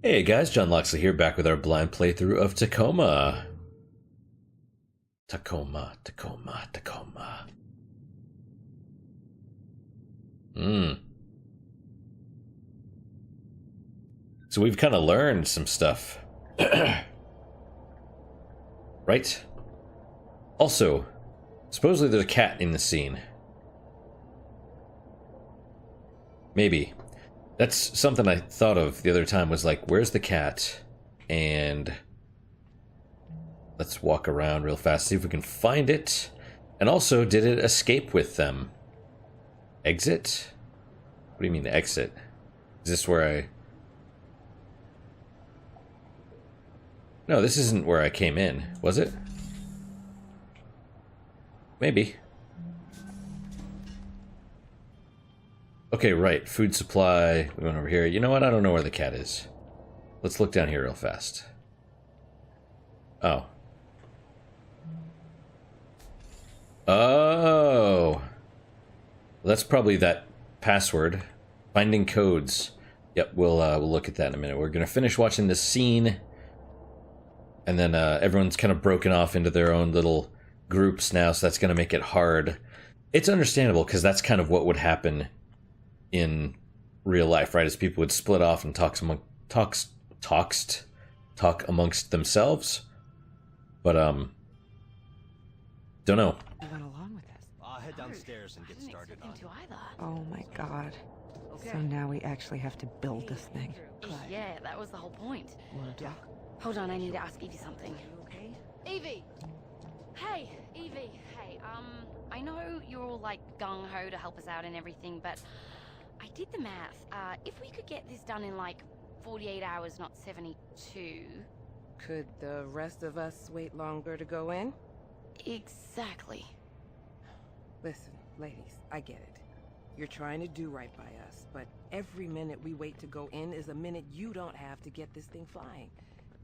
Hey guys, John Loxley here, back with our blind playthrough of Tacoma. Tacoma. So we've kind of learned some stuff. Right? Also, supposedly there's a cat in the scene. Maybe. That's something I thought of the other time, was like, where's the cat? And let's walk around real fast, see if we can find it. And also, did it escape with them? Exit? What do you mean exit? Is this where I... No, this isn't where I came in, was it? Maybe. Okay, right. Food supply. We went over here. You know what? I don't know where the cat is. Let's look down here real fast. Oh. Oh. Well, that's probably that password. Finding codes. Yep, we'll look at that in a minute. We're gonna finish watching this scene, and then everyone's kind of broken off into their own little groups now, so that's gonna make it hard. It's understandable, because that's kind of what would happen in real life, right? As people would split off and talk amongst themselves. But don't know. I went along with this. I'll head downstairs and get started on it. Oh my god. So now we actually have to build this thing. Yeah, that was the whole point. Wanna talk? Hold on, I need to ask Evie something. Okay. Evie! Hey, Evie. Hey, I know you're all like gung-ho to help us out and everything, but I did the math. If we could get this done in like 48 hours, not 72. Could the rest of us wait longer to go in? Exactly. Listen, ladies, I get it. You're trying to do right by us, but every minute we wait to go in is a minute you don't have to get this thing flying.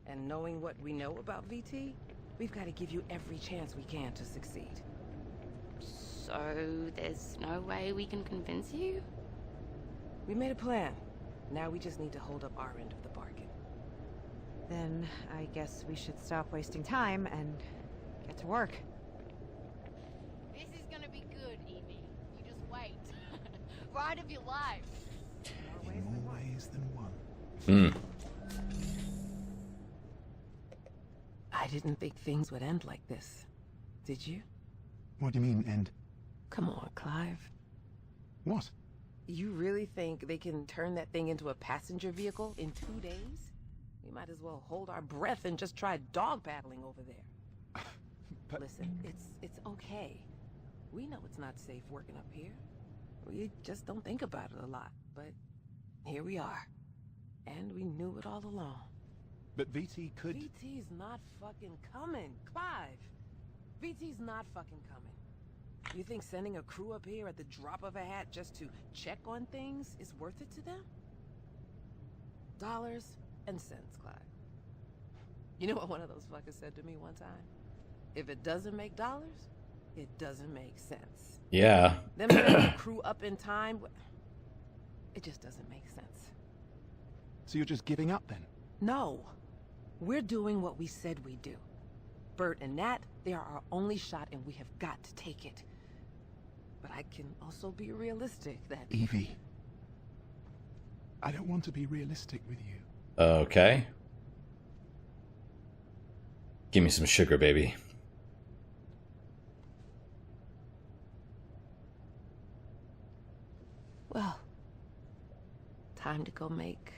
And knowing what we know about VT, we've got to give you every chance we can to succeed. So there's no way we can convince you? We made a plan. Now we just need to hold up our end of the bargain. Then I guess we should stop wasting time and get to work. This is gonna be good, Evie. You just wait. Ride of your life. In more ways than one. I didn't think things would end like this. Did you? What do you mean, end? Come on, Clive. What? You really think they can turn that thing into a passenger vehicle in 2 days? We might as well hold our breath and just try dog paddling over there. But... Listen, it's okay. We know it's not safe working up here. We just don't think about it a lot, but here we are. And we knew it all along. But VT could... VT's not fucking coming, Clive. VT's not fucking coming. You think sending a crew up here at the drop of a hat just to check on things is worth it to them? Dollars and cents, Clive. You know what one of those fuckers said to me one time? If it doesn't make dollars, it doesn't make sense. Yeah. Them sending a crew up in time, it just doesn't make sense. So you're just giving up then? No. We're doing what we said we'd do. Bert and Nat, they are our only shot and we have got to take it. But I can also be realistic that... Evie. I don't want to be realistic with you. Okay. Give me some sugar, baby. Well, time to go make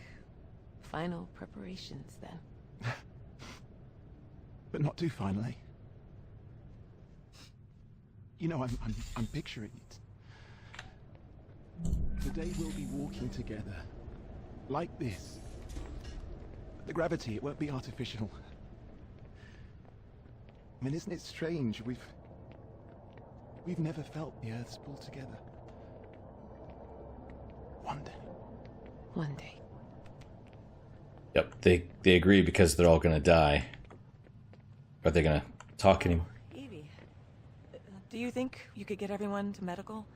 final preparations then. But not too finally. You know, I'm picturing it. The day we'll be walking together. Like this. The gravity, it won't be artificial. I mean, isn't it strange? We've never felt the Earth's pull together. One day. One day. Yep, they agree because they're all gonna die. Are they gonna talk anymore? Evie, do you think you could get everyone to medical?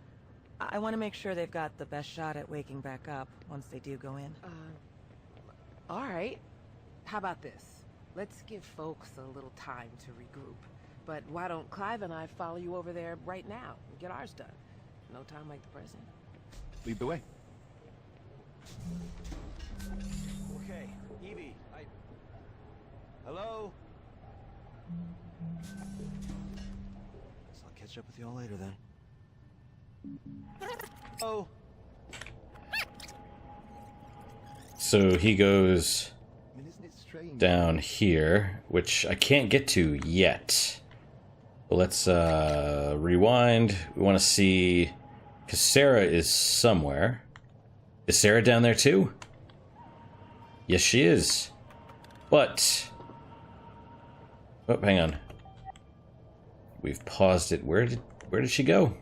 I want to make sure they've got the best shot at waking back up once they do go in. All right. How about this? Let's give folks a little time to regroup. But why don't Clive and I follow you over there right now and get ours done? No time like the present. Lead the way. Okay, Evie, Hello? Guess I'll catch up with y'all later then. Oh. So he goes I mean, isn't it strange? down here, which I can't get to yet. But let's rewind. We want to see, because Sarah is somewhere. Is Sarah down there too? Yes, she is. But oh, hang on. We've paused it. Where did she go?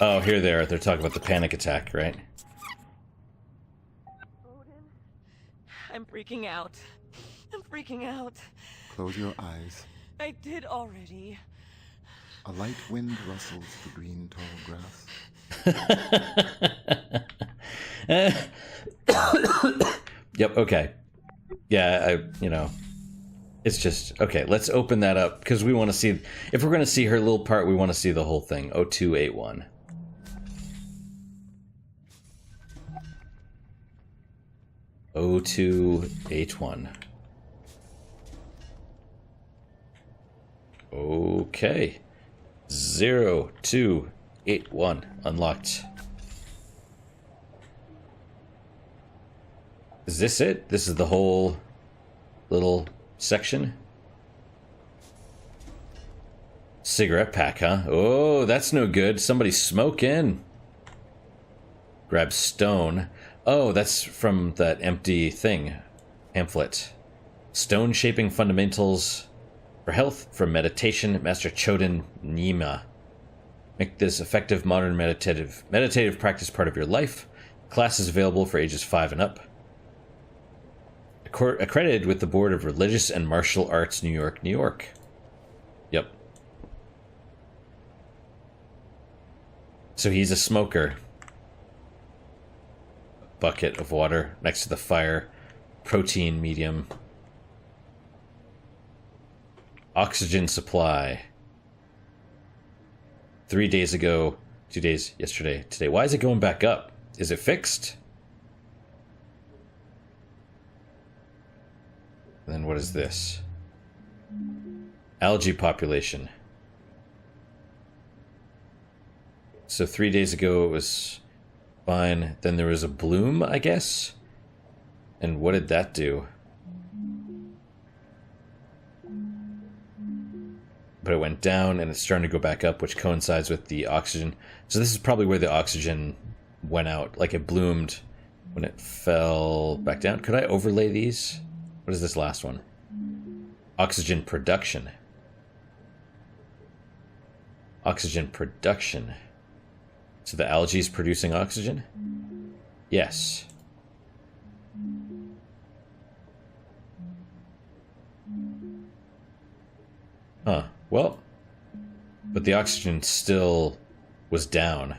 Oh, here they are. They're talking about the panic attack, right? I'm freaking out. I'm freaking out. Close your eyes. I did already. A light wind rustles the green tall grass. Yep, okay. Yeah, it's just, okay, let's open that up, because we want to see, if we're going to see her little part, we want to see the whole thing. 0281. O2H1. Okay. 0281 unlocked. Is this it? This is the whole little section? Cigarette pack, huh? Oh, that's no good. Somebody's smoking. Grab stone. Oh, that's from that empty thing. Pamphlet. Stone shaping fundamentals for health from meditation, Master Choden Nima. Make this effective modern meditative practice part of your life. Class is available for ages 5 and up. Accredited with the Board of Religious and Martial Arts, New York, New York. Yep. So he's a smoker. Bucket of water next to the fire. Protein medium. Oxygen supply. 3 days ago. 2 days yesterday. Today. Why is it going back up? Is it fixed? And then what is this? Algae population. So 3 days ago it was fine. Then there was a bloom, I guess? And what did that do? But it went down and it's starting to go back up, which coincides with the oxygen. So this is probably where the oxygen went out. Like it bloomed when it fell back down. Could I overlay these? What is this last one? Oxygen production. Oxygen production. So the algae is producing oxygen? Yes. Huh. Well, but the oxygen still was down.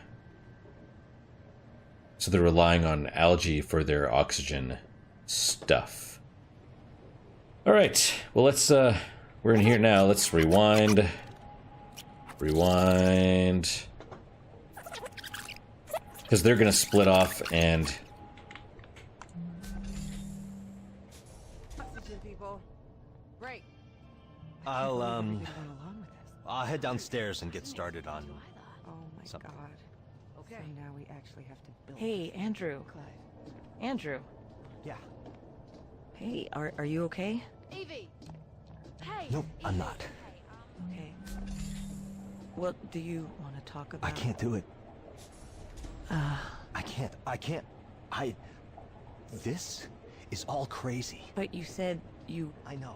So they're relying on algae for their oxygen stuff. All right. Well, let's we're in here now. Let's rewind. Rewind. Because they're going to split off and... Oxygen, people. Break. I'll Really going along with this. I'll head downstairs and get started on Oh my Something. god. Okay. So now we actually have to build. Hey, Andrew. Clive. Andrew. Yeah. Hey, are you okay? Evie! Hey! Nope, I'm Evie. not. Hey, Okay. Well, do you want to talk about... I can't do it. Uh, I can't. This is all crazy. but you said you... I know.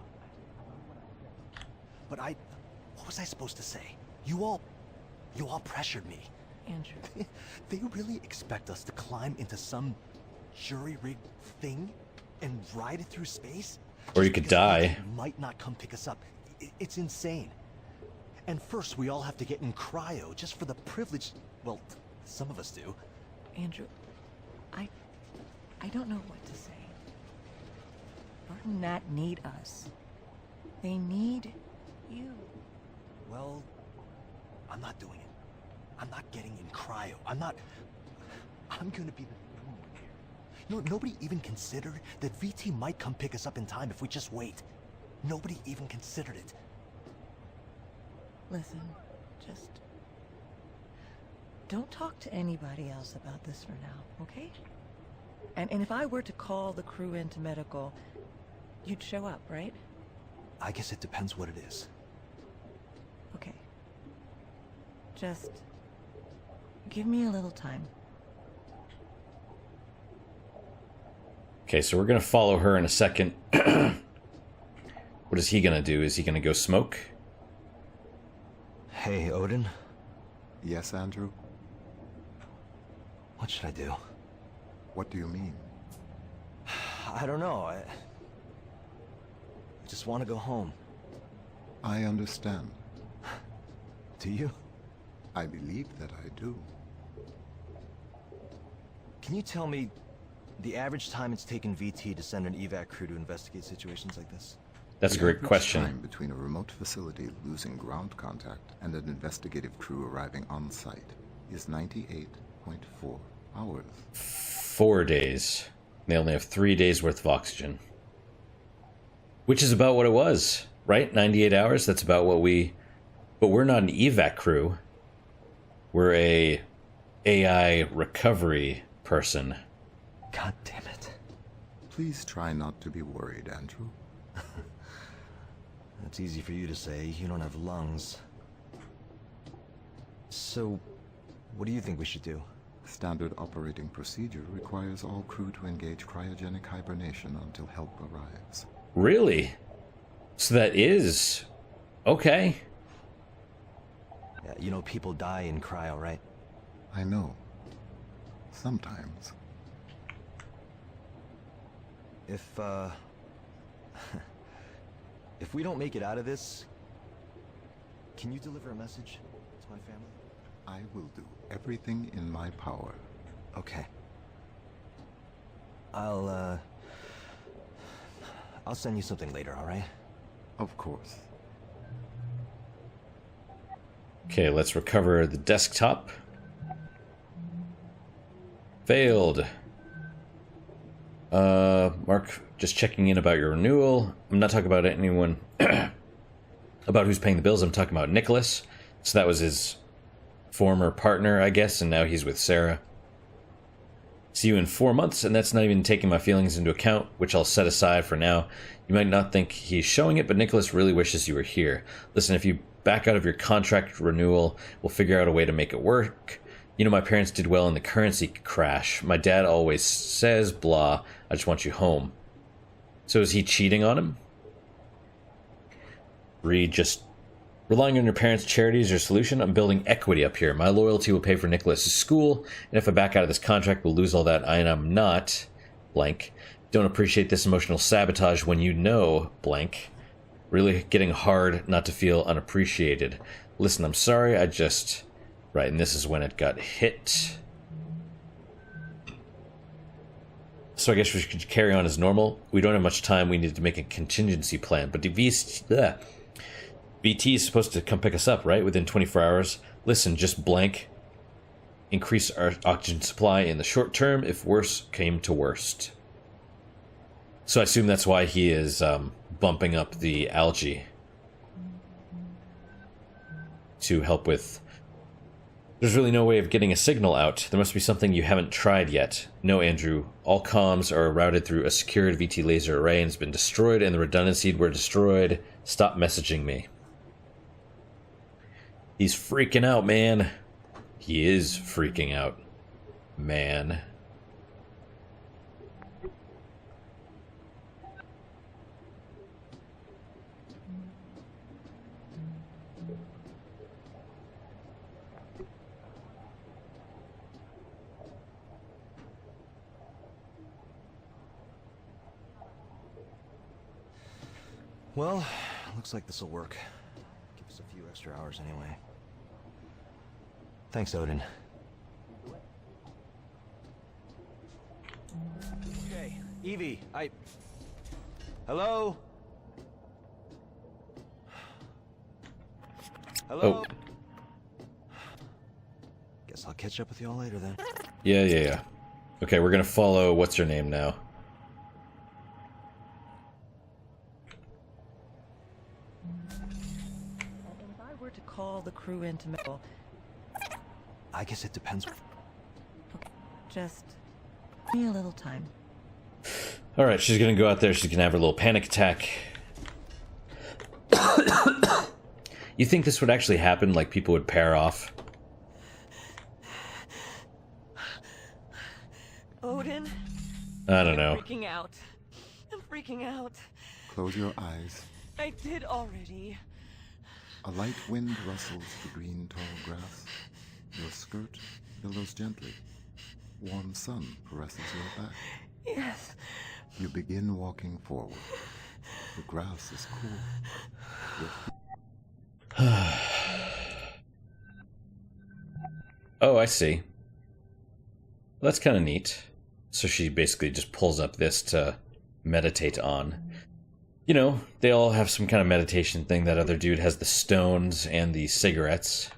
But what was I supposed to say? You all pressured me. Andrew. They really expect us to climb into some jury-rigged thing and ride it through space? Or you Just could because die. they might not come pick us up. It's insane. And first we all have to get in cryo just for the privilege. Well, some of us do. Andrew, I don't know what to say. Bart and Nat need us. They need you. Well, I'm not doing it. I'm not getting in cryo. I'm gonna be the third one here. You know, nobody even considered that VT might come pick us up in time if we just wait. Nobody even considered it. Listen, just don't talk to anybody else about this for now, okay? And if I were to call the crew into medical, you'd show up, right? I guess it depends what it is. Okay. Just give me a little time. Okay, so we're gonna follow her in a second. What is he gonna do? Is he gonna go smoke? Hey, Odin. Yes, Andrew? What should I do? What do you mean? I don't know. I just want to go home. I understand. Do you? I believe that I do. Can you tell me the average time it's taken VT to send an evac crew to investigate situations like this? That's a The great average question. time between a remote facility losing ground contact and an investigative crew arriving on site is 98.4 hours. 4 days. They only have 3 days worth of oxygen. Which is about what it was, right? 98 hours? That's about what we... But we're not an evac crew. We're a AI recovery person. God damn it. Please try not to be worried, Andrew. That's easy for you to say. You don't have lungs. So, what do you think we should do? Standard operating procedure requires all crew to engage cryogenic hibernation until help arrives. Really? So that is... Okay. Yeah, you know people die in cryo, right? I know. Sometimes. If we don't make it out of this, can you deliver a message to my family? I will do everything in my power. Okay. I'll send you something later, all right? Of course. Okay, let's recover the desktop. Failed. Mark, just checking in about your renewal. I'm not talking about anyone about who's paying the bills. I'm talking about Nicholas. So that was his former partner, I guess, and now he's with Sarah. See you in 4 months, and that's not even taking my feelings into account, which I'll set aside for now. You might not think he's showing it, but Nicholas really wishes you were here. Listen, if you back out of your contract renewal, we'll figure out a way to make it work. You know, my parents did well in the currency crash. My dad always says, blah, I just want you home. So is he cheating on him? Reed, just relying on your parents' charity is your solution? I'm building equity up here. My loyalty will pay for Nicholas's school, and if I back out of this contract, we'll lose all that. And I'm not, blank. Don't appreciate this emotional sabotage when you know, blank. Really getting hard not to feel unappreciated. Listen, I'm sorry, I just... Right, and this is when it got hit. So I guess we should carry on as normal. We don't have much time. We need to make a contingency plan. But VT is supposed to come pick us up, right? Within 24 hours. Listen, just blank. Increase our oxygen supply in the short term if worse came to worst. So I assume that's why he is bumping up the algae. To help with... There's really no way of getting a signal out. There must be something you haven't tried yet. No, Andrew. All comms are routed through a secured VT laser array and has been destroyed, and the redundancy were destroyed. Stop messaging me. He's freaking out, man. He is freaking out. Man. Well, looks like this'll work. Give us a few extra after hours anyway. Thanks, Odin. Okay, Evie, Hello? Hello? Oh. Guess I'll catch up with y'all later then. Yeah. Okay, we're gonna follow what's her name now. If I were to call the crew into medical, I guess it depends. just give me a little time. Alright, she's gonna go out there, she's gonna have her little panic attack. You think this would actually happen, like people would pair off? Odin? I don't know. I'm freaking out. I'm freaking out. Close your eyes. I did already. A light wind rustles the green tall grass. Your skirt billows gently. Warm sun caresses your back. Yes. You begin walking forward. The grass is cool. Oh, I see. Well, that's kind of neat. So she basically just pulls up this to meditate on. You know, they all have some kind of meditation thing. That other dude has the stones and the cigarettes.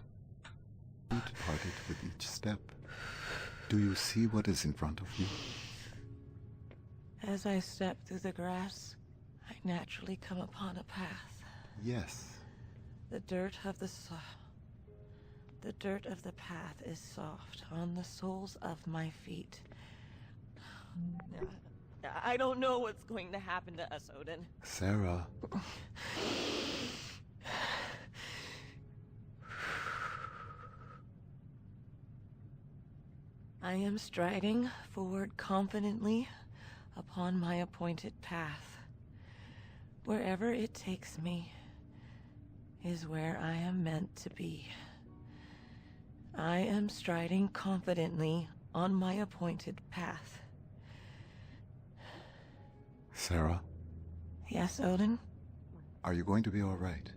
Feet parted with each step. Do you see what is in front of you? As I step through the grass, I naturally come upon a path. Yes. The dirt of the path is soft on the soles of my feet. I don't know what's going to happen to us, Odin. Sarah. I am striding forward confidently upon my appointed path. Wherever it takes me is where I am meant to be. I am striding confidently on my appointed path. Sarah, Yes, Odin? are you going to be all right?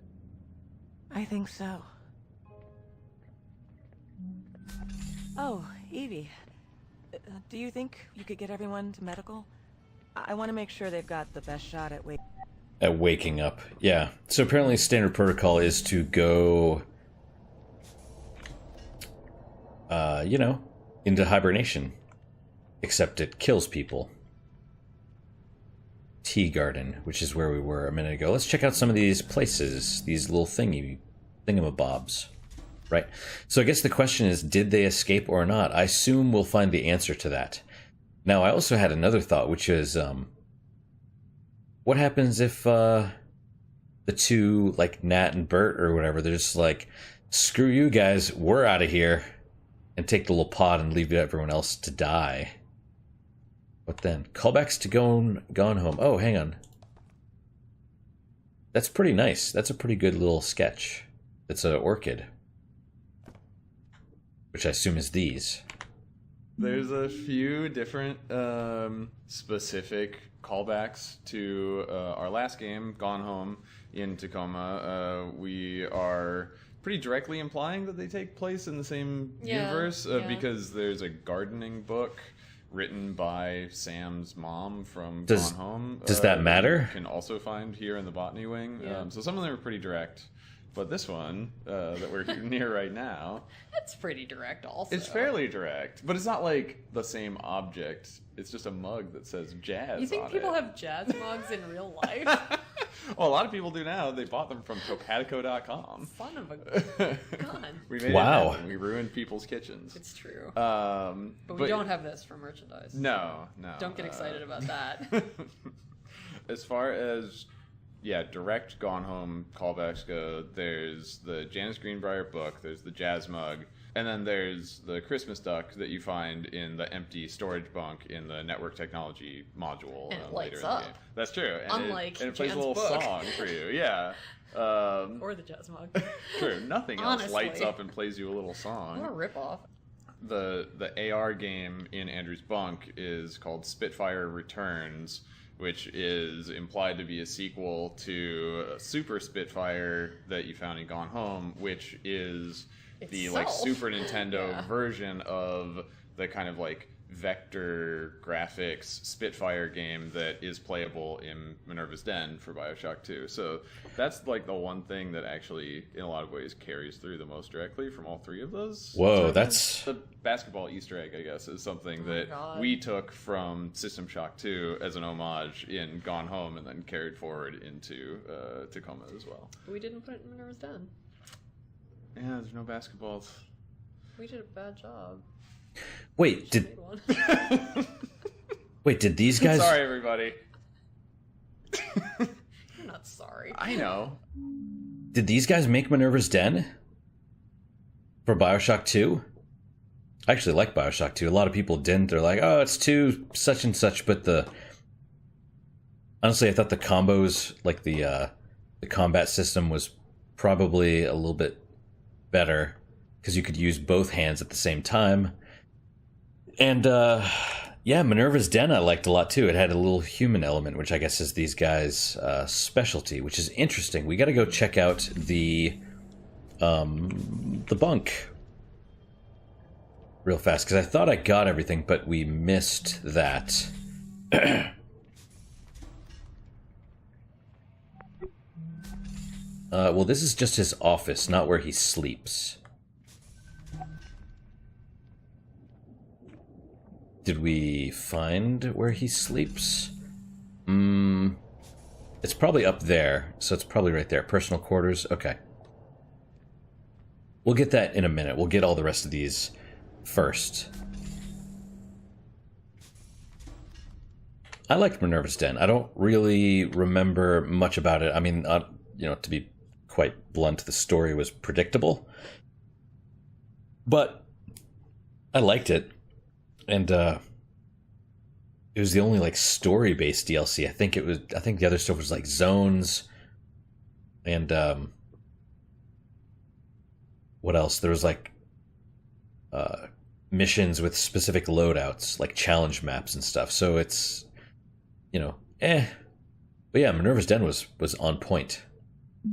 I think so. Oh, Evie. Do you think you could get everyone to medical? I want to make sure they've got the best shot at Waking up. Yeah. So apparently standard protocol is to go, into hibernation. Except it kills people. Tea Garden, which is where we were a minute ago. Let's check out some of these places. These little thingamabobs. Right. So I guess the question is, did they escape or not? I assume we'll find the answer to that. Now, I also had another thought, which is, what happens if the two, like Nat and Bert or whatever, they're just like, screw you guys, we're out of here, and take the little pod and leave everyone else to die. What then? Callbacks to Gone Home. Oh, hang on. That's pretty nice. That's a pretty good little sketch. It's an orchid. Which I assume is these. There's a few different specific callbacks to our last game, Gone Home, in Tacoma. We are pretty directly implying that they take place in the same universe because there's a gardening book written by Sam's mom from Gone Home. Does that matter? You can also find here in the Botany Wing. So some of them are pretty direct. But this one that we're near right now... That's pretty direct also. It's fairly direct. But it's not like the same object. It's just a mug that says jazz on it. You think people have jazz mugs in real life? Well, a lot of people do now. They bought them from Topatico.com. Son of a gun. We made it happen. We ruined people's kitchens. It's true. But we don't have this for merchandise. No. Don't get excited about that. As far as... direct Gone Home callbacks go. There's the Janice Greenbrier book, there's the jazz mug, and then there's the Christmas duck that you find in the empty storage bunk in the network technology module and it later lights in the up. game. That's true. And Unlike it plays Jan's a little book. song for you. Yeah. Or the jazz mug. True. Nothing Honestly. else lights up and plays you a little song. What a ripoff. The AR game in Andrew's bunk is called Spitfire Returns. which is implied to be a sequel to Super Spitfire that you found in Gone Home, which is the like Itself. Super Nintendo Yeah. version of the kind of like vector graphics Spitfire game that is playable in Minerva's Den for BioShock 2. So that's like the one thing that actually in a lot of ways carries through the most directly from all three of those. Whoa, that's... The basketball Easter egg, I guess, is something that God. we took from System Shock 2 as an homage in Gone Home and then carried forward into Tacoma as well. We didn't put it in Minerva's Den. Yeah, there's no basketballs. We did a bad job. Wait, Made one. Wait, did these guys... Sorry, everybody. I'm not sorry. I know. Did these guys make Minerva's Den? For BioShock 2? I actually like BioShock 2. A lot of people didn't. They're like, oh, it's too such and such, but the... Honestly, I thought the combos, like the combat system was probably a little bit better, because you could use both hands at the same time. And, yeah, Minerva's Den I liked a lot, too. It had a little human element, which I guess is these guys' specialty, which is interesting. We gotta go check out the bunk real fast, because I thought I got everything, but we missed that. Well, this is just his office, not where he sleeps. Did we find where he sleeps? It's probably up there, so it's probably right there. Personal quarters, okay. We'll get that in a minute. We'll get all the rest of these first. I liked Minerva's Den. I don't really remember much about it. I mean, you know, to be quite blunt, the story was predictable. But I liked it. And it was the only like story-based DLC. I think the other stuff was like zones and what else? There was like missions with specific loadouts, like challenge maps and stuff. So it's, you know, But yeah, Minerva's Den was on point.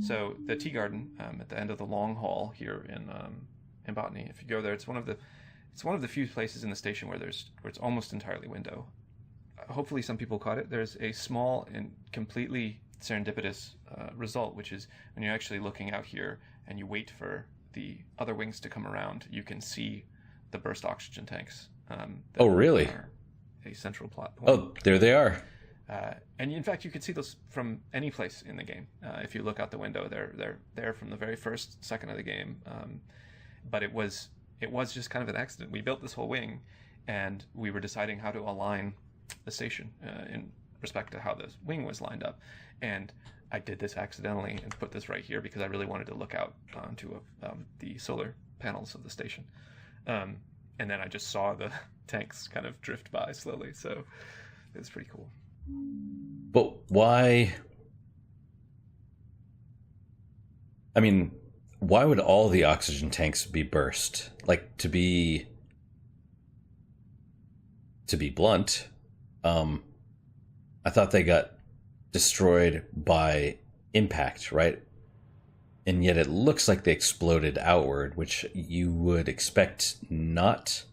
So the tea garden at the end of the long hall here in Botany, if you go there, it's one of the few places in the station where it's almost entirely window. Hopefully some people caught it. There's a small and completely serendipitous result, which is when you're actually looking out here and you wait for the other wings to come around, you can see the burst oxygen tanks. Oh, really? Are a central plot point. Oh, there they are. And in fact, you could see those from any place in the game. If you look out the window, they're there from the very first second of the game. But it was just kind of an accident. We built this whole wing, and we were deciding how to align the station in respect to how the wing was lined up. And I did this accidentally and put this right here because I really wanted to look out onto the solar panels of the station. And then I just saw the tanks kind of drift by slowly. So it was pretty cool. But why? I mean, why would all the oxygen tanks be burst? Like, to be blunt, I thought they got destroyed by impact, right? And yet it looks like they exploded outward, which you would expect not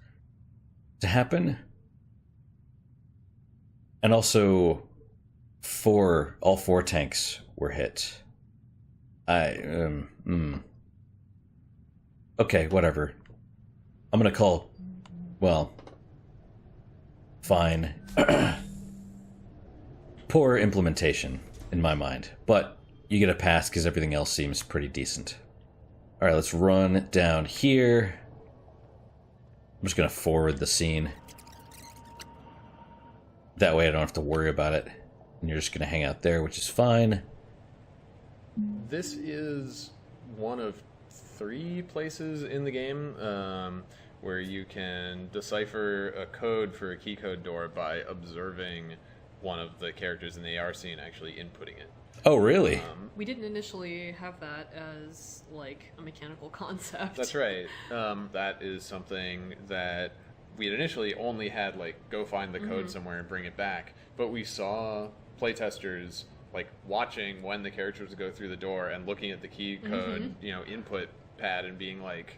to happen. And also, all four tanks were hit. Okay, whatever. I'm gonna call... Well... Fine. Poor implementation, in my mind. But you get a pass because everything else seems pretty decent. Alright, let's run down here. I'm just gonna forward the scene. That way I don't have to worry about it. And you're just gonna hang out there, which is fine. This is one of 3 places in the game where you can decipher a code for a key code door by observing one of the characters in the AR scene actually inputting it. Oh, really? We didn't initially have that as like a mechanical concept. That's right. That is something that we had initially only had like go find the code somewhere and bring it back. But we saw playtesters like watching when the characters would go through the door and looking at the key code, input pad and being like,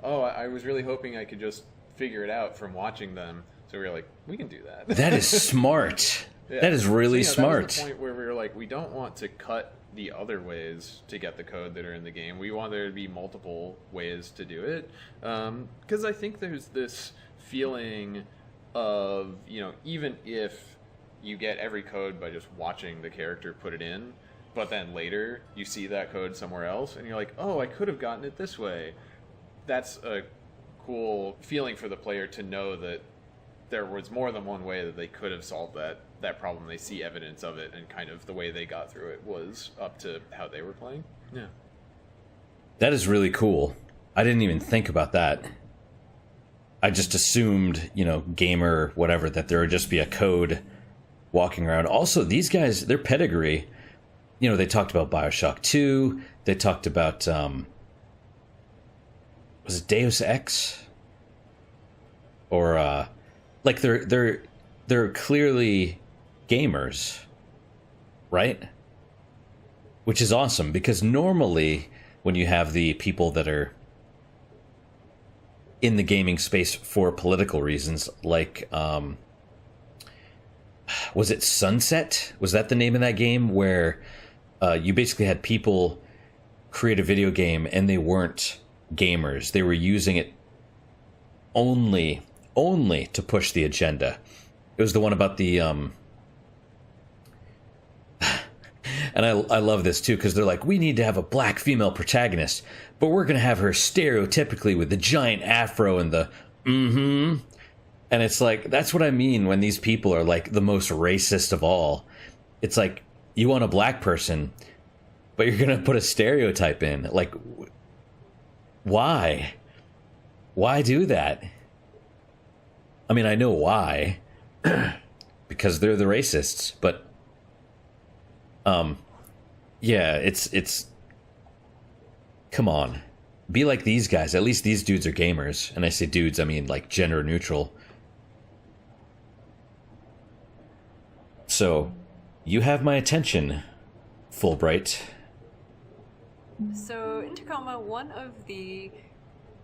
oh, I was really hoping I could just figure it out from watching them. So we were like, we can do that. That is smart. Yeah. That is really smart. That was the point where we were like, we don't want to cut the other ways to get the code that are in the game. We want there to be multiple ways to do it. Because I think there's this feeling of, even if you get every code by just watching the character put it in, but then later you see that code somewhere else and you're like, oh, I could have gotten it this way. That's a cool feeling for the player to know that there was more than one way that they could have solved that problem. They see evidence of it, and kind of the way they got through it was up to how they were playing. Yeah. That is really cool. I didn't even think about that. I just assumed, gamer, whatever, that there would just be a code walking around. Also, these guys, their pedigree, they talked about BioShock 2. They talked about, was it Deus Ex? Or, they're clearly gamers, right? Which is awesome, because normally when you have the people that are in the gaming space for political reasons, like, was it Sunset? Was that the name of that game where you basically had people create a video game and they weren't gamers? They were using it only to push the agenda. It was the one about the and I love this too, because they're like, we need to have a black female protagonist, but we're gonna have her stereotypically with the giant afro and the and it's like, that's what I mean when these people are like the most racist of all. It's like, you want a black person, but you're gonna put a stereotype in. Like, why do that? I mean, I know why, because they're the racists, but, yeah, it's, come on, be like these guys. At least these dudes are gamers, and I say dudes, I mean, like, gender neutral. So, you have my attention, Fulbright. So, in Tacoma, one of the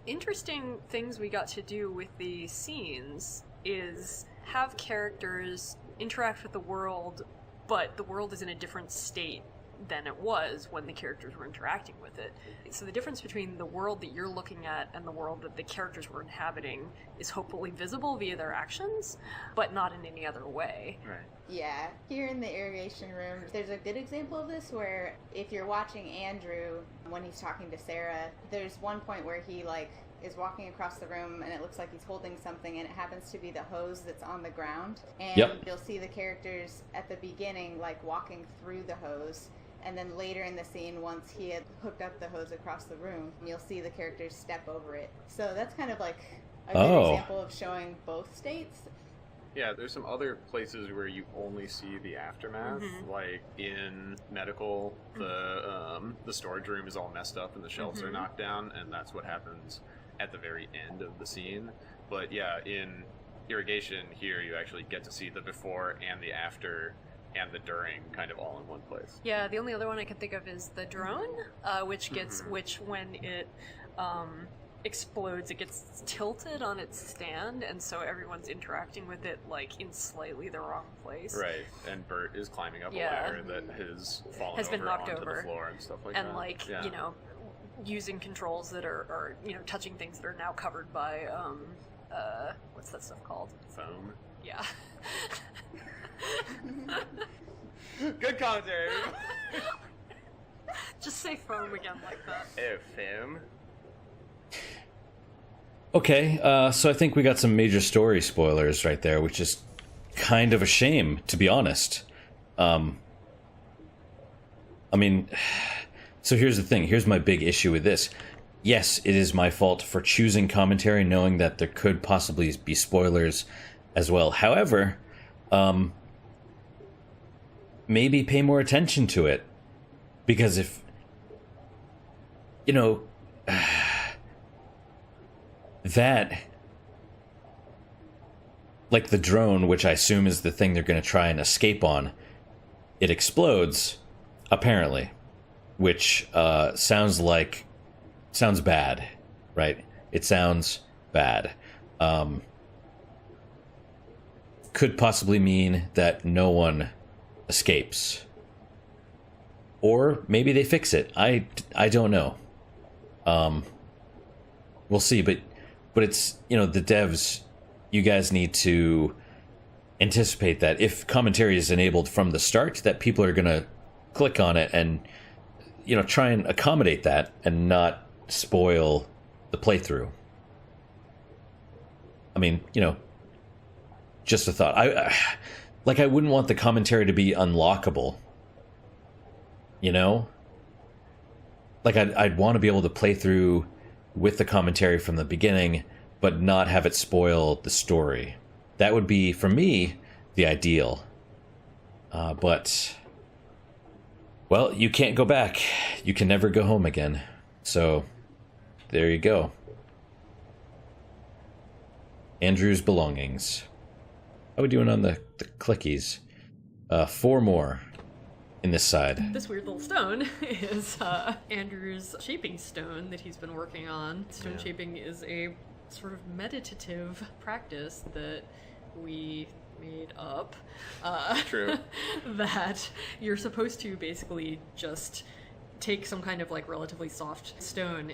interesting things we got to do with the scenes is have characters interact with the world, but the world is in a different state than it was when the characters were interacting with it. So the difference between the world that you're looking at and the world that the characters were inhabiting is hopefully visible via their actions, but not in any other way. Right. Yeah, here in the irrigation room, there's a good example of this where if you're watching Andrew when he's talking to Sarah, there's one point where he is walking across the room and it looks like he's holding something, and it happens to be the hose that's on the ground. And you'll see the characters at the beginning walking through the hose, and then later in the scene, once he had hooked up the hose across the room, you'll see the characters step over it. So that's kind of like a good example of showing both states. Yeah, there's some other places where you only see the aftermath, like in medical, the storage room is all messed up and the shelves are knocked down, and that's what happens at the very end of the scene. But yeah, in irrigation here, you actually get to see the before and the after and the during kind of all in one place. Yeah, the only other one I can think of is the drone, which when it explodes, it gets tilted on its stand, and so everyone's interacting with it in slightly the wrong place. Right, and Bert is climbing up a ladder that has fallen been knocked onto over the floor and stuff like and that. Using controls that are touching things that are now covered by what's that stuff called? Foam. Yeah. Good commentary. Just say foam again like that. Oh, foam. Okay, so I think we got some major story spoilers right there, which is kind of a shame, to be honest. I mean, so here's the thing. Here's my big issue with this. Yes, it is my fault for choosing commentary, knowing that there could possibly be spoilers as well. However, maybe pay more attention to it. Because if, that, like the drone, which I assume is the thing they're going to try and escape on, it explodes, apparently, which sounds bad, right? It sounds bad. Could possibly mean that no one escapes. Or maybe they fix it. I don't know. We'll see, but it's, the devs, you guys need to anticipate that if commentary is enabled from the start, that people are going to click on it and, try and accommodate that and not spoil the playthrough. I mean, just a thought. I wouldn't want the commentary to be unlockable. I'd want to be able to play through with the commentary from the beginning, but not have it spoil the story. That would be, for me, the ideal. But, well, you can't go back. You can never go home again. So, there you go. Andrew's belongings. How are we doing on the clickies? 4 more in this side. This weird little stone is Andrew's shaping stone that he's been working on. Stone shaping is a sort of meditative practice that we made up. True. That you're supposed to basically just take some kind of relatively soft stone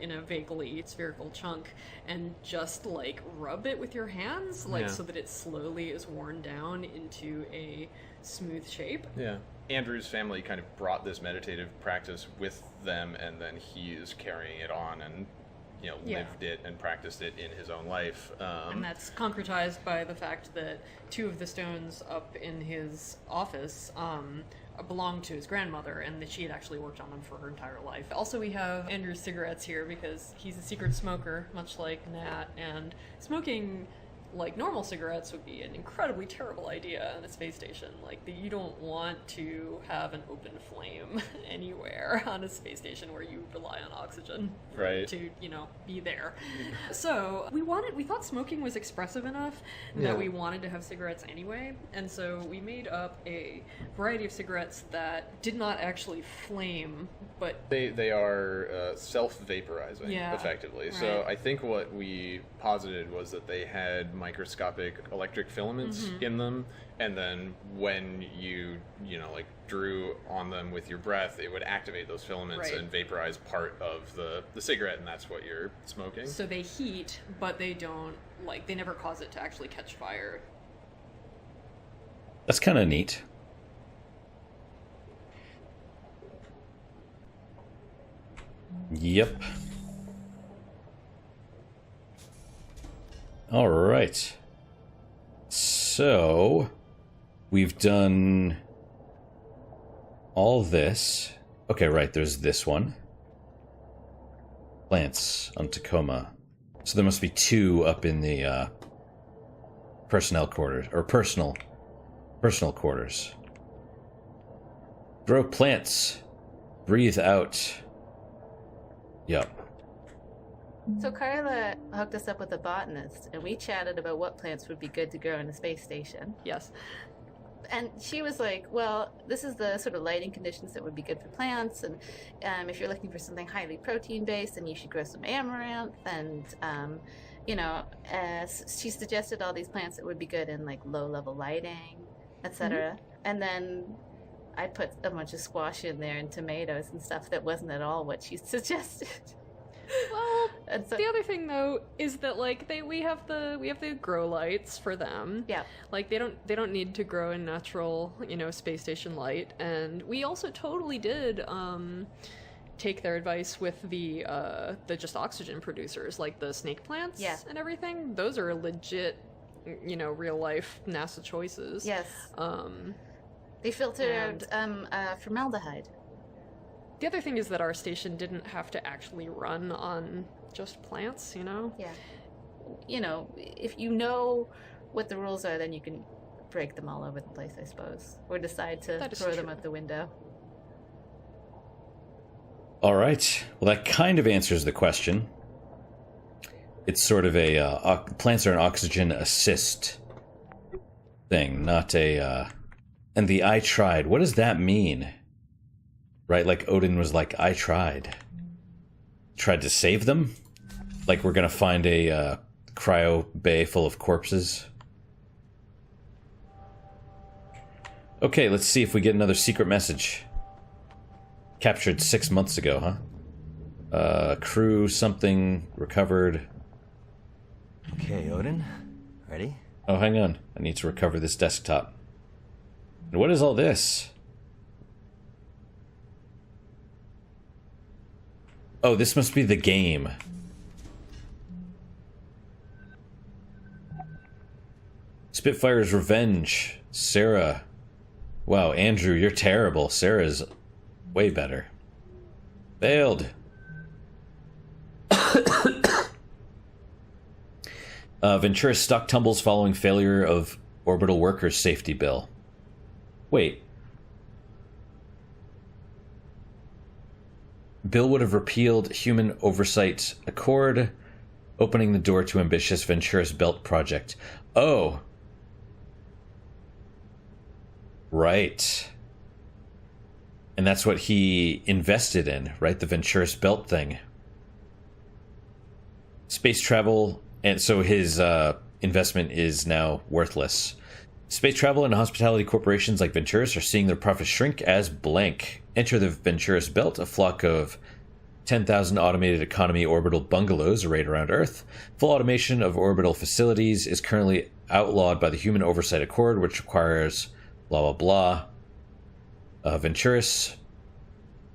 in a vaguely spherical chunk and just rub it with your hands so that it slowly is worn down into a smooth shape. Yeah. Andrew's family kind of brought this meditative practice with them, and then he is carrying it on and lived it and practiced it in his own life. And that's concretized by the fact that 2 of the stones up in his office belonged to his grandmother, and that she had actually worked on them for her entire life. Also, we have Andrew's cigarettes here because he's a secret smoker, much like Nat, and smoking normal cigarettes would be an incredibly terrible idea in a space station. You don't want to have an open flame anywhere on a space station where you rely on oxygen to, be there. So we thought smoking was expressive enough that we wanted to have cigarettes anyway, and so we made up a variety of cigarettes that did not actually flame, but they are self-vaporizing, effectively. Right. So I think what we posited was that they had microscopic electric filaments in them, and then when you drew on them with your breath, it would activate those filaments and vaporize part of the cigarette, and that's what you're smoking. So they heat, but they don't they never cause it to actually catch fire. That's kind of neat. Yep. All right. So, we've done all this. Okay, right, there's this one. Plants on Tacoma. So there must be 2 up in the personnel quarters, or personal quarters. Grow plants. Breathe out. Yep. So Carla hooked us up with a botanist, and we chatted about what plants would be good to grow in a space station. Yes. And she was like, well, this is the sort of lighting conditions that would be good for plants, and if you're looking for something highly protein-based, then you should grow some amaranth, and, she suggested all these plants that would be good in, low-level lighting, etc. And then I put a bunch of squash in there and tomatoes and stuff that wasn't at all what she suggested. Well, the other thing though is that we have the grow lights for them. Yeah. They don't need to grow in natural, space station light, and we also totally did take their advice with the just oxygen producers, like the snake plants and everything. Those are legit, real life NASA choices. Yes. They filtered out formaldehyde. The other thing is that our station didn't have to actually run on just plants, Yeah. If you know what the rules are, then you can break them all over the place, I suppose. Or decide to throw them out the window. All right. Well, that kind of answers the question. It's sort of plants are an oxygen assist thing, not a And the I tried, what does that mean? Right, like Odin was like, I tried. Tried to save them? Like we're gonna find a cryo bay full of corpses? Okay, let's see if we get another secret message. Captured 6 months ago, huh? Crew something recovered. Okay, Odin. Ready? Oh, hang on. I need to recover this desktop. And what is all this? Oh, this must be the game. Spitfire's Revenge. Sarah. Wow, Andrew, you're terrible. Sarah's way better. Failed. Ventura's stock tumbles following failure of orbital workers safety bill. Wait. Bill would have repealed Human Oversight Accord, opening the door to ambitious Ventura's Belt project. Oh. Right. And that's what he invested in, right? The Ventura's Belt thing. Space travel, and so his investment is now worthless. Space travel and hospitality corporations like Venturis are seeing their profits shrink as blank. Enter the Venturis Belt, a flock of 10,000 automated economy orbital bungalows arrayed around Earth. Full automation of orbital facilities is currently outlawed by the Human Oversight Accord, which requires blah blah blah. Venturis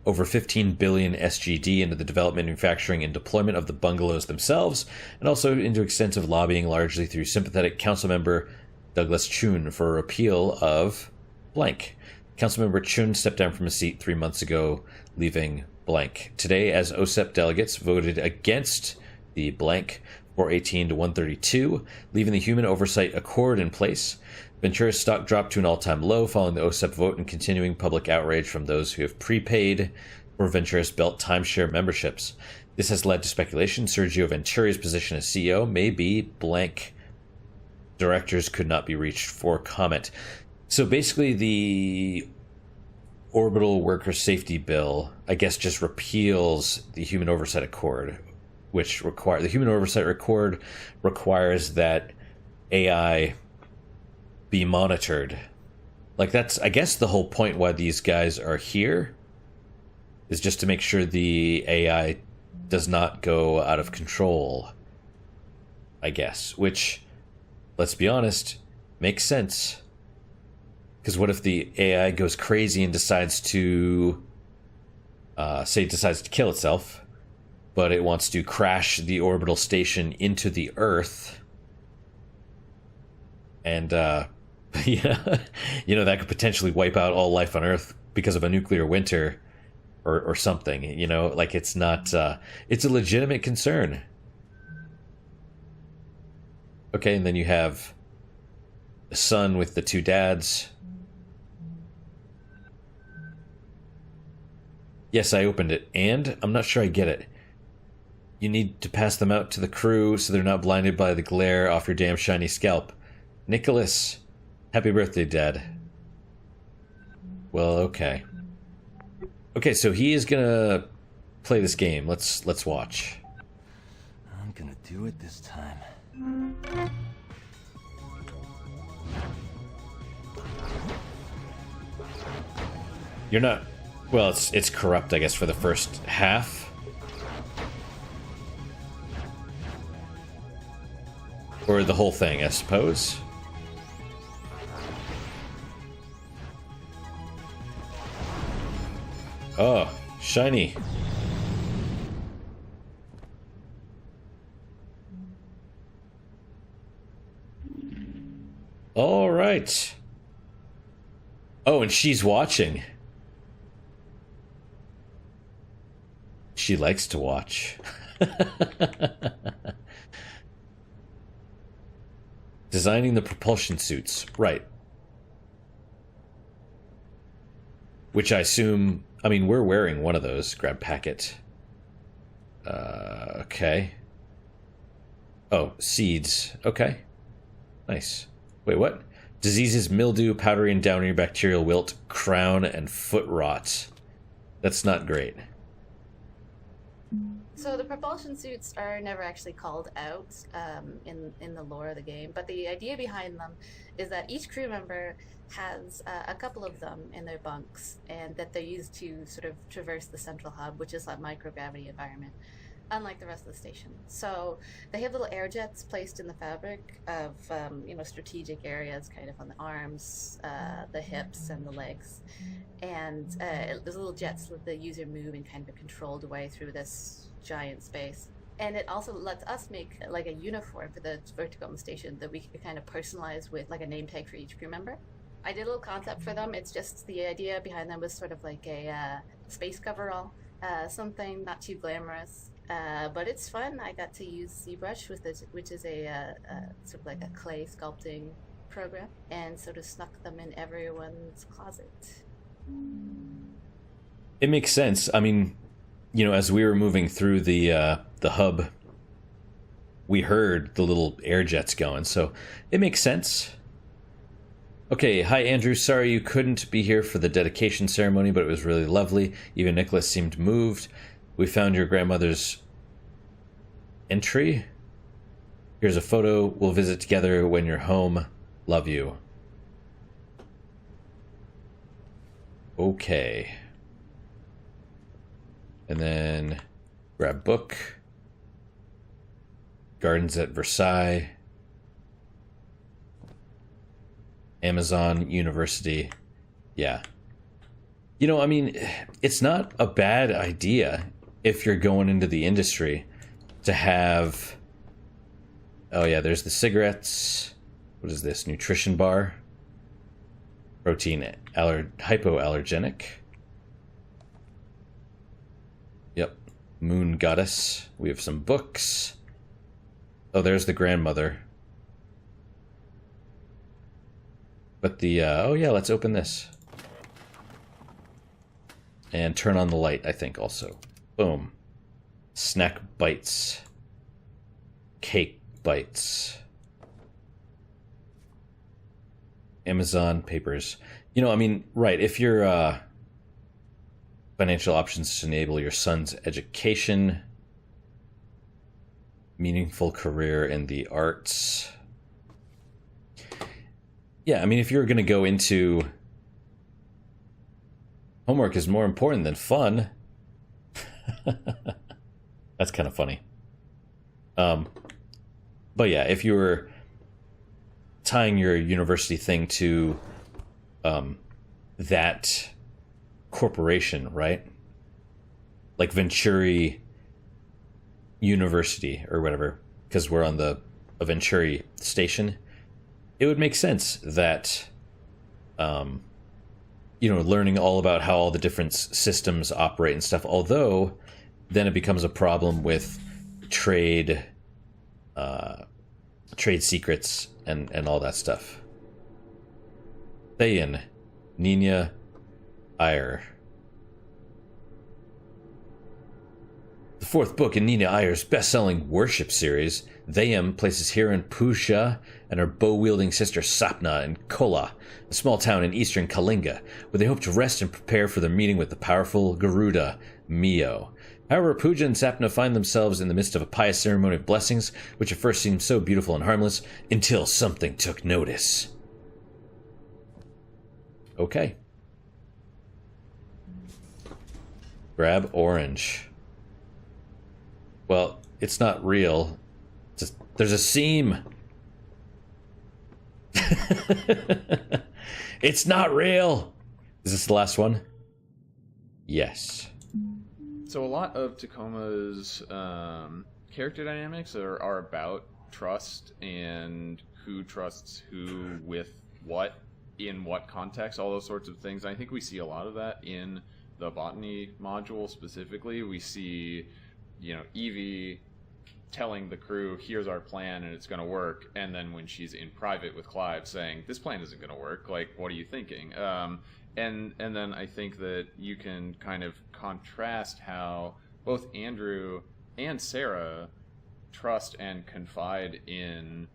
over 15 billion SGD into the development, manufacturing, and deployment of the bungalows themselves, and also into extensive lobbying, largely through sympathetic council member Douglas Chun for a repeal of blank. Councilmember Chun stepped down from his seat 3 months ago, leaving blank. Today, as OSEP delegates voted against the blank 418 to 132, leaving the Human Oversight Accord in place. Ventura's stock dropped to an all-time low following the OSEP vote and continuing public outrage from those who have prepaid for Ventura's Belt timeshare memberships. This has led to speculation Sergio Venturi's position as CEO may be blank. Directors could not be reached for comment. So basically the Orbital Worker Safety Bill, I guess, just repeals the Human Oversight Accord, which the Human Oversight Accord requires that AI be monitored. Like, that's, I guess, the whole point why these guys are here, is just to make sure the AI does not go out of control, I guess, which, let's be honest, makes sense. Because what if the AI goes crazy and decides to, say it decides to kill itself, but it wants to crash the orbital station into the Earth, and, yeah, you know, that could potentially wipe out all life on Earth because of a nuclear winter or something, you know? Like, it's not, it's a legitimate concern. Okay, and then you have the son with the two dads. Yes, I opened it, and I'm not sure I get it. You need to pass them out to the crew so they're not blinded by the glare off your damn shiny scalp. Nicholas, happy birthday, Dad. Well, okay. Okay, so he is gonna play this game. Let's watch. I'm gonna do it this time. You're not... Well, it's corrupt, I guess, for the first half. Or the whole thing, I suppose. Oh, shiny. All right. Oh, and she's watching. She likes to watch. Designing the propulsion suits. Right. Which I assume... I mean, we're wearing one of those. Grab packet. Okay. Oh, seeds. Okay. Nice. Wait, what? Diseases, mildew, powdery and downy bacterial wilt, crown, and foot rot. That's not great. So the propulsion suits are never actually called out in the lore of the game, but the idea behind them is that each crew member has a couple of them in their bunks, and that they're used to sort of traverse the central hub, which is a microgravity environment, unlike the rest of the station. So they have little air jets placed in the fabric of strategic areas, kind of on the arms, the hips, and the legs. And there's little jets that the user move in kind of a controlled way through this giant space. And it also lets us make like a uniform for the Tacoma station that we can kind of personalize with like a name tag for each crew member. I did a little concept for them. It's just the idea behind them was sort of like a space coverall, something not too glamorous. But it's fun. I got to use ZBrush, which is a sort of like a clay sculpting program, and sort of snuck them in everyone's closet. It makes sense. I mean, as we were moving through the hub, we heard the little air jets going, so it makes sense. Okay, hi Andrew. Sorry you couldn't be here for the dedication ceremony, but it was really lovely. Even Nicholas seemed moved. We found your grandmother's entry. Here's a photo. We'll visit together when you're home. Love you. Okay. And then grab book. Gardens at Versailles. Amazon University. Yeah. I mean, it's not a bad idea if you're going into the industry to have... Oh yeah, there's the cigarettes. What is this? Nutrition bar. Protein hypoallergenic. Yep. Moon Goddess. We have some books. Oh, there's the grandmother. But oh yeah, let's open this. And turn on the light, I think, also. Boom. Snack bites. Cake bites. Amazon papers. I mean, right, if your financial options to enable your son's education, meaningful career in the arts. Yeah, I mean, if you're going to go into homework is more important than fun. That's kind of funny. But yeah, if you were tying your university thing to that corporation, right? Like Venturi University or whatever, because we're on the Venturi station, it would make sense that learning all about how all the different systems operate and stuff, although then it becomes a problem with trade secrets and all that stuff. Thayan, Nina Iyer. The fourth book in Nina Iyer's best-selling worship series, Thayam places Hiran Pusha and her bow-wielding sister Sapna in Kola, a small town in eastern Kalinga, where they hope to rest and prepare for their meeting with the powerful Garuda, Mio. However, Pooja and Sapna find themselves in the midst of a pious ceremony of blessings, which at first seemed so beautiful and harmless, until something took notice. Okay. Grab orange. Well, it's not real. There's a seam. It's not real. Is this the last one? Yes. So a lot of Tacoma's character dynamics are about trust and who trusts who with what in what context, all those sorts of things. I think we see a lot of that in the botany module specifically. We see, Evie telling the crew, here's our plan and it's going to work, and then when she's in private with Clive saying, this plan isn't going to work, like, what are you thinking? And then I think that you can kind of contrast how both Andrew and Sarah trust and confide in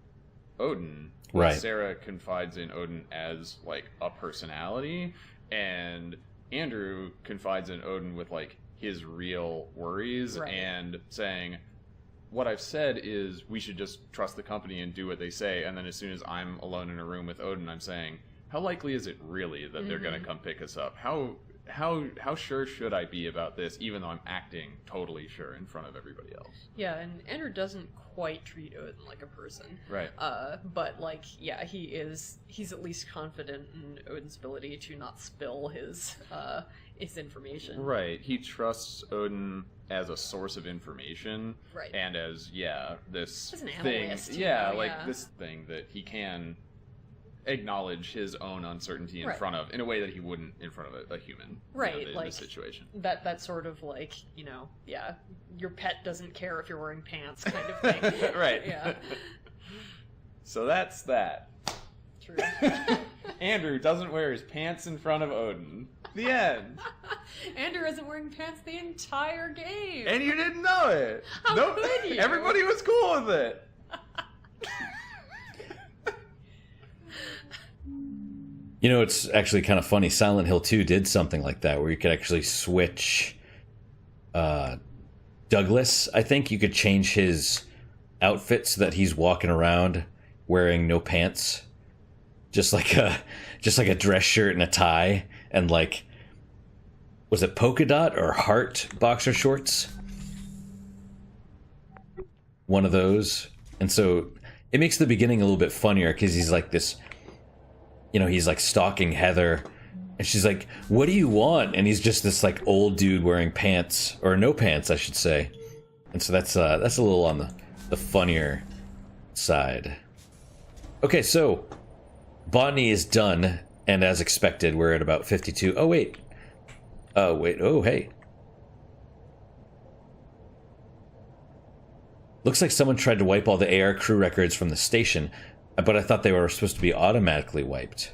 Odin. Right. Sarah confides in Odin as like a personality, and Andrew confides in Odin with like his real worries and saying, what I've said is we should just trust the company and do what they say. And then as soon as I'm alone in a room with Odin, I'm saying, how likely is it really that they're going to come pick us up? How sure should I be about this, even though I'm acting totally sure in front of everybody else? Yeah, and Andrew doesn't quite treat Odin like a person. Right. But, like, yeah, he's at least confident in Odin's ability to not spill his information. Right. He trusts Odin as a source of information. Right. And as, this as an thing. analyst, This thing that he can acknowledge his own uncertainty in front of, in a way that he wouldn't in front of a human. Right, in like this situation. That sort of like, your pet doesn't care if you're wearing pants kind of thing. Right. Yeah. So that's that. True. Andrew doesn't wear his pants in front of Odin. The end. Andrew isn't wearing pants the entire game. And you didn't know it. How could you? Everybody was cool with it. You know, it's actually kind of funny. Silent Hill 2 did something like that, where you could actually switch Douglas. I think you could change his outfit so that he's walking around wearing no pants, just like a dress shirt and a tie, and like, was it polka dot or heart boxer shorts? One of those. And so it makes the beginning a little bit funnier because he's like this. He's like stalking Heather, and she's like, what do you want? And he's just this like old dude wearing pants, or no pants, I should say. And so that's a little on the funnier side. Okay, so botany is done, and as expected, we're at about 52. Oh, wait. Oh, hey. Looks like someone tried to wipe all the AR crew records from the station, but I thought they were supposed to be automatically wiped.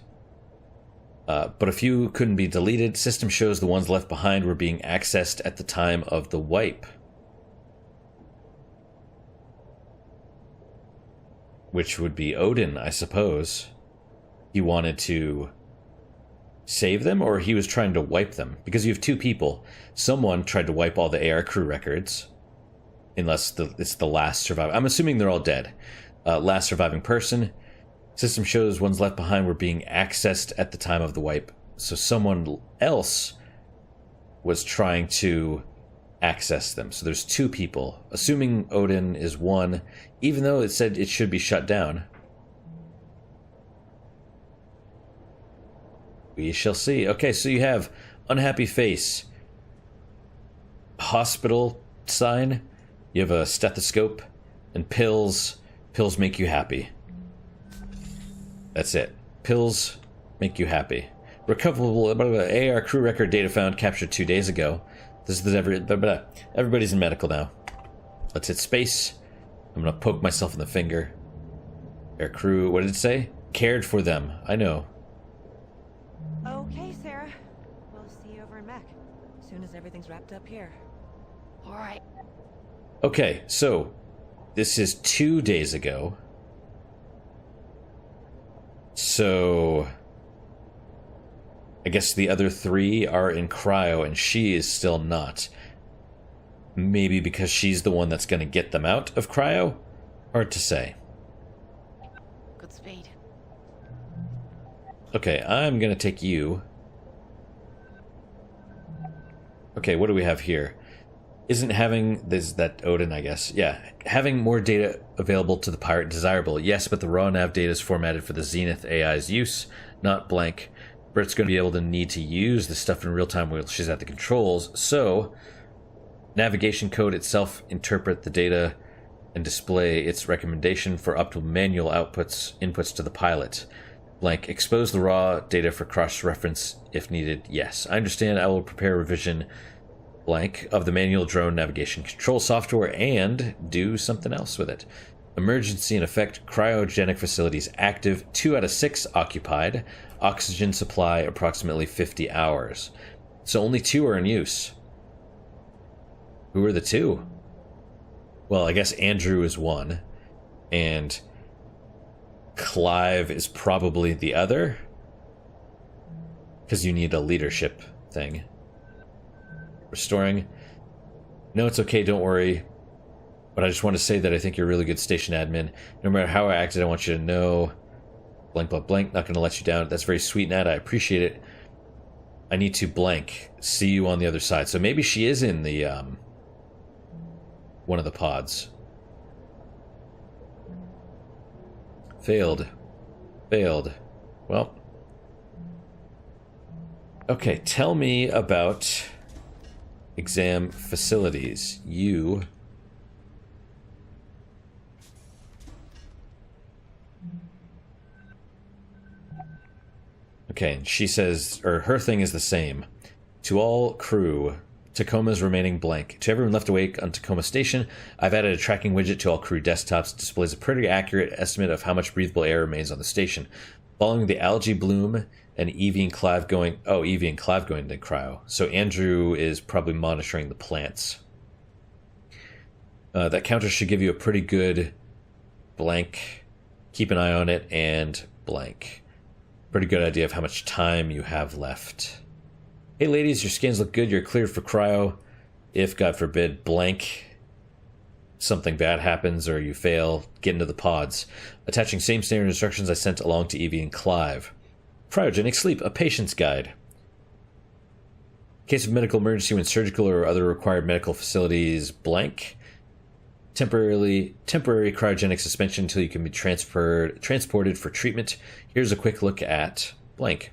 But a few couldn't be deleted. System shows the ones left behind were being accessed at the time of the wipe. Which would be Odin, I suppose. He wanted to save them, or he was trying to wipe them? Because you have two people. Someone tried to wipe all the AR crew records. Unless it's the last survivor. I'm assuming they're all dead. Last surviving person. System shows ones left behind were being accessed at the time of the wipe. So someone else was trying to access them. So there's two people. Assuming Odin is one, even though it said it should be shut down. We shall see. Okay, so you have unhappy face, hospital sign, you have a stethoscope, and pills. Pills make you happy. That's it. Pills make you happy. Recoverable AR crew record data found captured 2 days ago. This is everybody's in medical now. Let's hit space. I'm gonna poke myself in the finger. Air crew, what did it say? Cared for them. I know. Okay, Sarah. We'll see you over in Mech. As soon as everything's wrapped up here. Alright. Okay, so this is 2 days ago. So I guess the other three are in cryo and she is still not. Maybe because she's the one that's going to get them out of cryo? Hard to say. Good speed. Okay, I'm going to take you. Okay, what do we have here? Isn't having this that Odin, I guess. Yeah, having more data available to the pirate desirable. Yes, but the raw nav data is formatted for the Zenith AI's use, not blank. Britt's going to be able to need to use this stuff in real time while she's at the controls. So, navigation code itself interpret the data and display its recommendation for up to manual inputs to the pilot. Blank, expose the raw data for cross-reference if needed. Yes, I understand. I will prepare revision blank of the manual drone navigation control software and do something else with it. Emergency in effect. Cryogenic facilities active. 2 out of 6 occupied. Oxygen supply approximately 50 hours. So only 2 are in use. Who are the 2? Well, I guess Andrew is one. And Clive is probably the other. Because you need a leadership thing. Restoring. No, it's okay, don't worry. But I just want to say that I think you're a really good station admin. No matter how I acted, I want you to know. Blank, blank, blank. Not going to let you down. That's very sweet, Nat. I appreciate it. I need to blank. See you on the other side. So maybe she is in the, one of the pods. Failed. Failed. Well. Okay, tell me about exam facilities. You... Okay, she says, or her thing is the same. To all crew, Tacoma's remaining blank. To everyone left awake on Tacoma Station, I've added a tracking widget to all crew desktops. It displays a pretty accurate estimate of how much breathable air remains on the station. Following the algae bloom and Evie and Clive going... Oh, Evie and Clive going to cryo. So Andrew is probably monitoring the plants. That counter should give you a pretty good blank. Keep an eye on it and blank. Pretty good idea of how much time you have left. Hey ladies, your scans look good. You're cleared for cryo. If, God forbid, blank, something bad happens or you fail, get into the pods. Attaching same standard instructions I sent along to Evie and Clive. Cryogenic sleep, a patient's guide. Case of medical emergency when surgical or other required medical facilities, blank. Temporary cryogenic suspension until you can be transported for treatment. Here's a quick look at blank.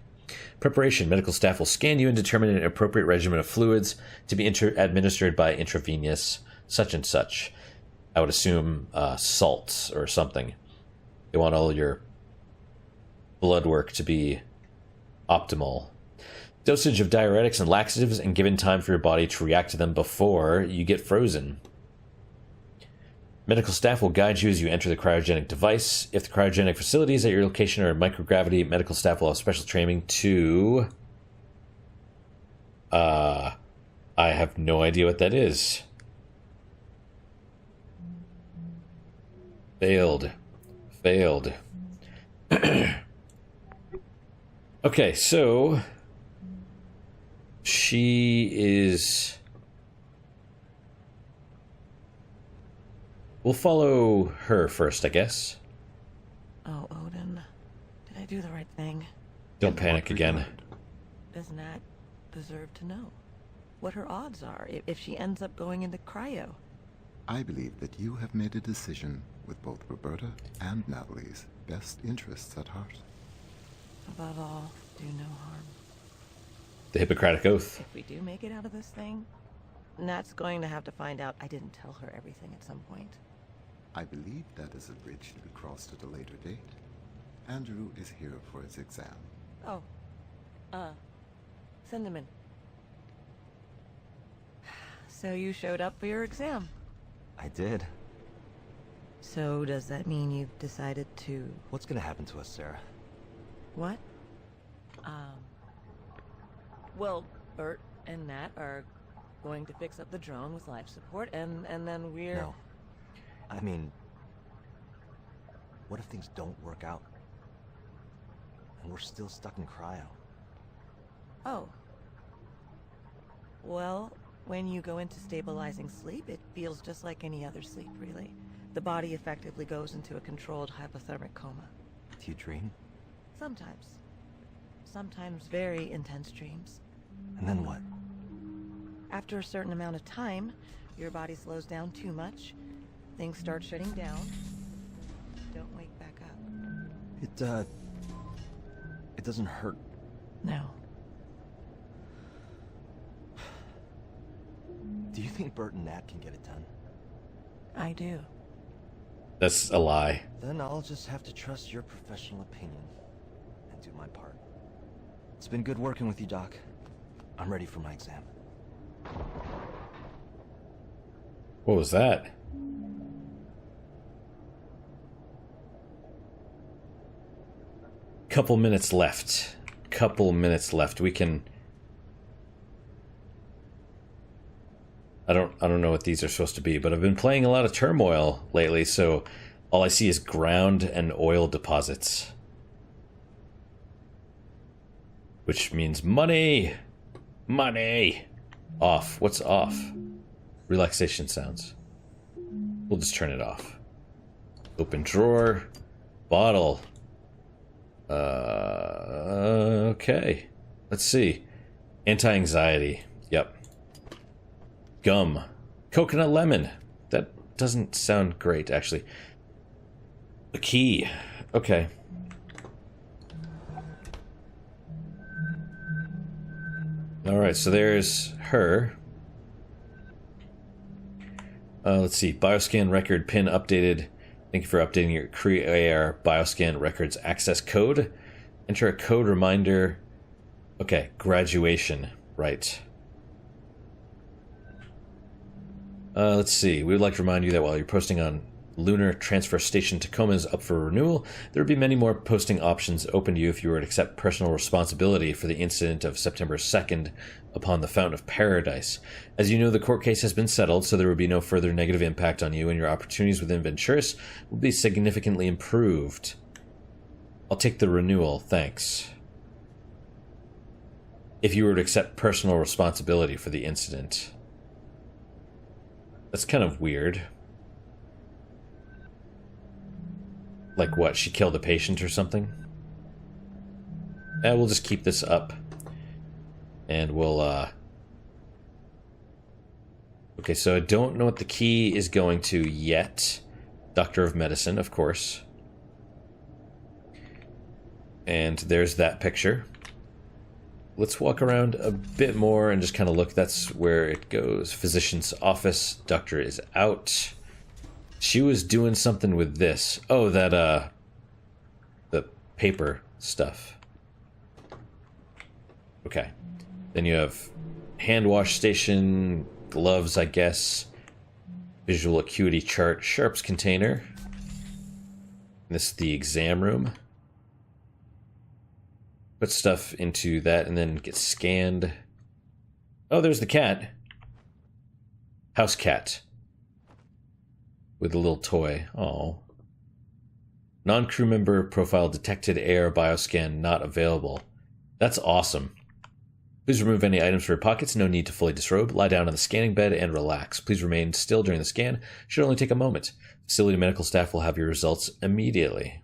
Preparation. Medical staff will scan you and determine an appropriate regimen of fluids to be administered by intravenous such and such. I would assume salts or something. They want all your blood work to be optimal. Dosage of diuretics and laxatives and given time for your body to react to them before you get frozen. Medical staff will guide you as you enter the cryogenic device. If the cryogenic facilities at your location are in microgravity, medical staff will have special training to... I have no idea what that is. Failed. Failed. Okay, so... She is... We'll follow her first, I guess. Oh, Odin. Did I do the right thing? Don't panic again. Does Nat deserve to know what her odds are if she ends up going into cryo? I believe that you have made a decision with both Roberta and Natalie's best interests at heart. Above all, do no harm. The Hippocratic Oath. If we do make it out of this thing, Nat's going to have to find out I didn't tell her everything at some point. I believe that is a bridge to be crossed at a later date. Andrew is here for his exam. Oh. Send him in. So you showed up for your exam? I did. So does that mean you've decided to... What's gonna happen to us, Sarah? What? Well, Bert and Nat are going to fix up the drone with life support, and then we're... No. I mean... What if things don't work out? And we're still stuck in cryo? Oh. Well, when you go into stabilizing sleep, it feels just like any other sleep, really. The body effectively goes into a controlled hypothermic coma. Do you dream? Sometimes. Sometimes very intense dreams. And then what? After a certain amount of time, your body slows down too much, things start shutting down. Don't wake back up. It doesn't hurt. No. Do you think Bert and Nat can get it done? I do. That's a lie. Then I'll just have to trust your professional opinion and do my part. It's been good working with you, Doc. I'm ready for my exam. What was that? Couple minutes left. We can... I don't know what these are supposed to be, but I've been playing a lot of Turmoil lately, so All I see is ground and oil deposits. Which means money! Money! Off. What's off? Relaxation sounds. We'll just turn it off. Open drawer. Bottle. Okay. Let's see. Anti-anxiety. Yep. Gum. Coconut lemon. That doesn't sound great, actually. A key. Okay. Alright, so there's her. Let's see. Bioscan record pin updated. Thank you for updating your Cree-AR Bioscan records access code. Enter a code reminder. Okay, graduation. Right. Let's see. We would like to remind you that while you're posting on Lunar Transfer Station Tacoma is up for renewal, there would be many more posting options open to you if you were to accept personal responsibility for the incident of September 2nd upon the Fountain of Paradise. As you know, the court case has been settled, so there would be no further negative impact on you, and your opportunities within Venturis will be significantly improved. I'll take the renewal, thanks. If you were to accept personal responsibility for the incident. That's kind of weird. Like what, she killed a patient or something? We'll just keep this up. And we'll, Okay, so I don't know what the key is going to yet. Doctor of Medicine, of course. And there's that picture. Let's walk around a bit more and just kind of look. That's where it goes. Physician's office. Doctor is out. She was doing something with this. Oh, that, the paper stuff. Okay. Then you have hand wash station, gloves, I guess. Visual acuity chart, sharps container. This is the exam room. Put stuff into that and then get scanned. Oh, there's the cat. House cat. With a little toy. Oh. Non-crew member profile detected AR bioscan not available. That's awesome. Please remove any items from your pockets. No need to fully disrobe. Lie down on the scanning bed and relax. Please remain still during the scan. Should only take a moment. Facility medical staff will have your results immediately.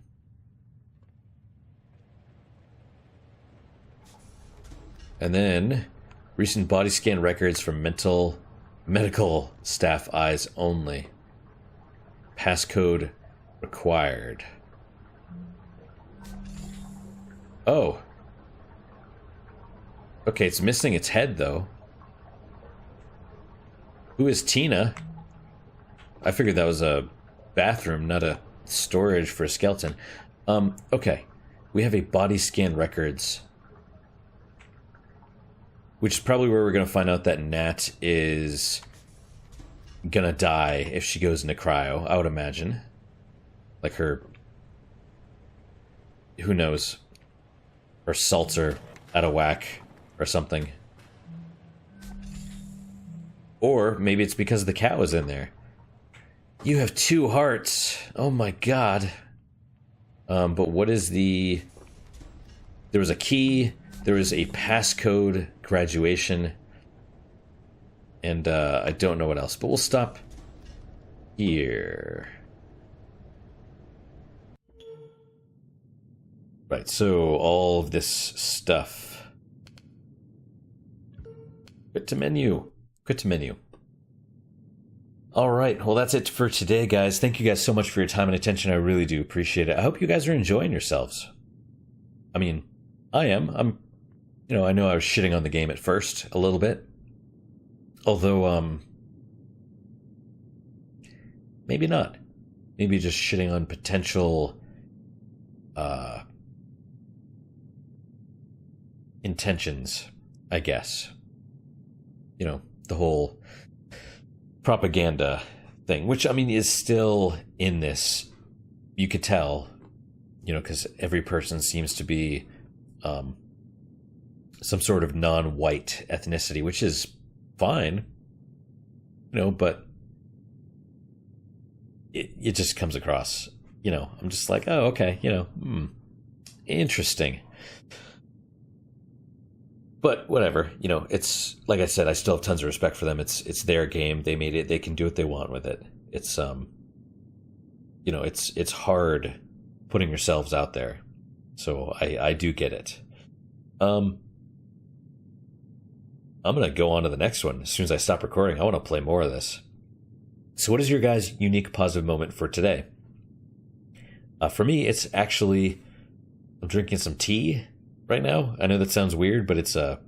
And then, recent body scan records from medical staff eyes only. Passcode required. Oh. Okay, it's missing its head, though. Who is Tina? I figured that was a bathroom, not a storage for a skeleton. Okay. We have a body scan records. Which is probably where we're going to find out that Nat is gonna die if she goes into cryo, I would imagine. Like her... Who knows? Her salts are out of whack or something. Or maybe it's because the cat was in there. You have 2 hearts. Oh my god. But what is the... There was a key. There was a passcode graduation. And I don't know what else. But we'll stop here. Right, so all of this stuff. Quit to menu. Quit to menu. Alright, well that's it for today, guys. Thank you guys so much for your time and attention. I really do appreciate it. I hope you guys are enjoying yourselves. I mean, I am. You know, I know I was shitting on the game at first, a little bit. Although, maybe not. Maybe just shitting on potential, intentions, I guess. You know, the whole propaganda thing, which, I mean, is still in this. You could tell, you know, because every person seems to be, some sort of non-white ethnicity, which is fine, you know, but it just comes across I'm just like, oh, okay, interesting. But whatever, it's like I said, I still have tons of respect for them. It's their game. They made it. They can do what they want with it. It's it's hard putting yourselves out there. So I do get it. I'm gonna go on to the next one as soon as I stop recording. I want to play more of this. So what is your guys' unique positive moment for today? For me, it's actually I'm drinking some tea right now. I know that sounds weird, but it's a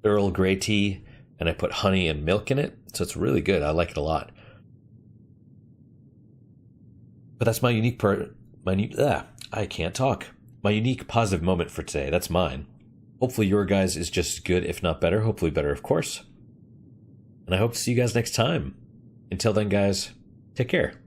Earl Grey tea, and I put honey and milk in it, so it's really good. I like it a lot. But that's my unique I can't talk. My unique positive moment for today. That's mine. Hopefully your guys is just good, if not better. Hopefully better, of course. And I hope to see you guys next time. Until then, guys, take care.